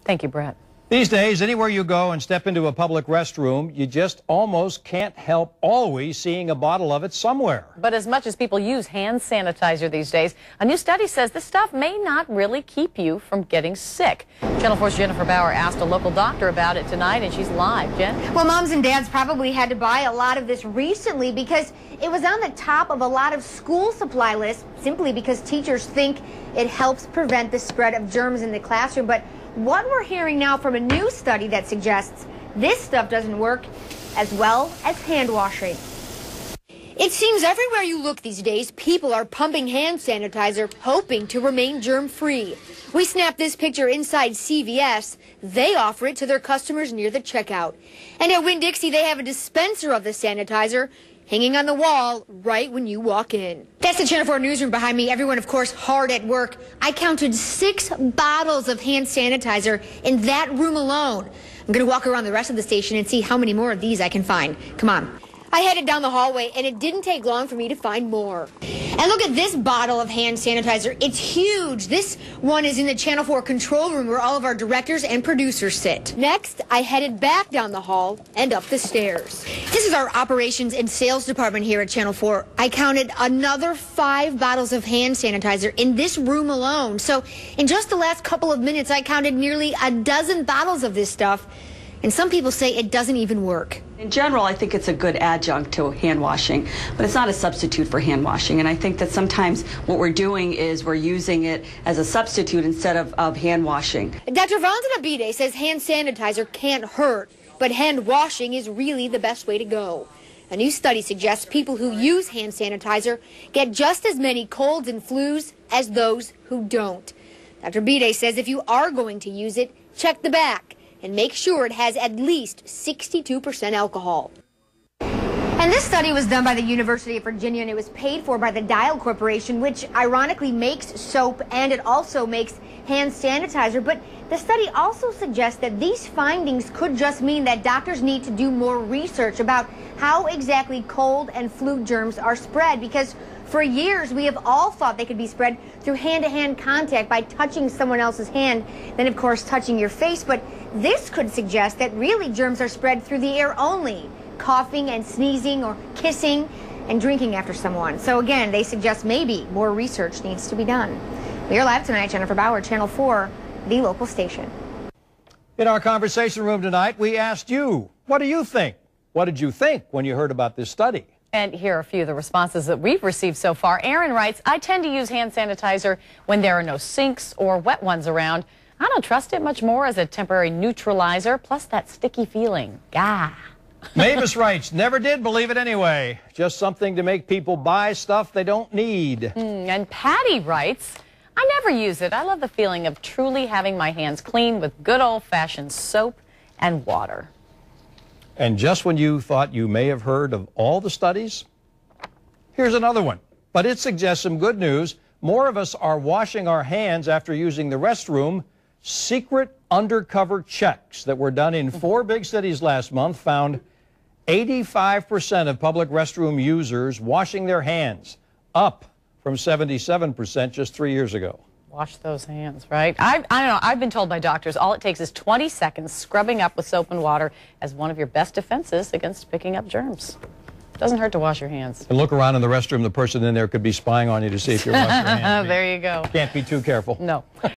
Thank you, Brett. These days, anywhere you go and step into a public restroom, you just almost can't help always seeing a bottle of it somewhere. But as much as people use hand sanitizer these days, a new study says this stuff may not really keep you from getting sick. Channel 4's Jennifer Bauer asked a local doctor about it tonight, and she's live. Jen? Well, moms and dads probably had to buy a lot of this recently because it was on the top of a lot of school supply lists simply because teachers think it helps prevent the spread of germs in the classroom. But what we're hearing now from a new study that suggests this stuff doesn't work as well as hand washing. It seems everywhere you look these days, people are pumping hand sanitizer, hoping to remain germ-free. We snapped this picture inside CVS. They offer it to their customers near the checkout. And at Winn-Dixie, they have a dispenser of the sanitizer hanging on the wall right when you walk in. That's the Channel 4 newsroom behind me. Everyone, of course, hard at work. I counted 6 bottles of hand sanitizer in that room alone. I'm going to walk around the rest of the station and see how many more of these I can find. Come on. I headed down the hallway, and it didn't take long for me to find more. And look at this bottle of hand sanitizer. It's huge. This one is in the Channel 4 control room where all of our directors and producers sit. Next, I headed back down the hall and up the stairs. This is our operations and sales department here at Channel 4. I counted another 5 bottles of hand sanitizer in this room alone. So in just the last couple of minutes, I counted nearly a dozen bottles of this stuff. And some people say it doesn't even work. In general, I think it's a good adjunct to hand washing, but it's not a substitute for hand washing. And I think that sometimes what we're doing is we're using it as a substitute instead of hand washing. Dr. Bide says hand sanitizer can't hurt, but hand washing is really the best way to go. A new study suggests people who use hand sanitizer get just as many colds and flus as those who don't. Dr. Bide says if you are going to use it, check the back and make sure it has at least 62% alcohol. And this study was done by the University of Virginia, and it was paid for by the Dial Corporation, which ironically makes soap and it also makes hand sanitizer. But the study also suggests that these findings could just mean that doctors need to do more research about how exactly cold and flu germs are spread, because for years we have all thought they could be spread through hand-to-hand contact by touching someone else's hand, then of course touching your face. But this could suggest that really germs are spread through the air only, coughing and sneezing or kissing and drinking after someone. So again, they suggest maybe more research needs to be done. We are live tonight, Jennifer Bauer, Channel 4, the local station. In our conversation room tonight, we asked you, what do you think? What did you think when you heard about this study? And here are a few of the responses that we've received so far. Aaron writes, I tend to use hand sanitizer when there are no sinks or wet ones around. I don't trust it much more as a temporary neutralizer, plus that sticky feeling. Gah. Mavis writes, never did believe it anyway. Just something to make people buy stuff they don't need. And Patty writes, I never use it. I love the feeling of truly having my hands clean with good old-fashioned soap and water. And just when you thought you may have heard of all the studies, here's another one. But it suggests some good news. More of us are washing our hands after using the restroom. Secret undercover checks that were done in 4 big cities last month found 85% of public restroom users washing their hands, up from 77% just 3 years ago. Wash those hands, right? I don't know. I've been told by doctors all it takes is 20 seconds scrubbing up with soap and water as one of your best defenses against picking up germs. Doesn't hurt to wash your hands. And look around in the restroom. The person in there could be spying on you to see if you're washing your hands. There you go. Can't be too careful. No.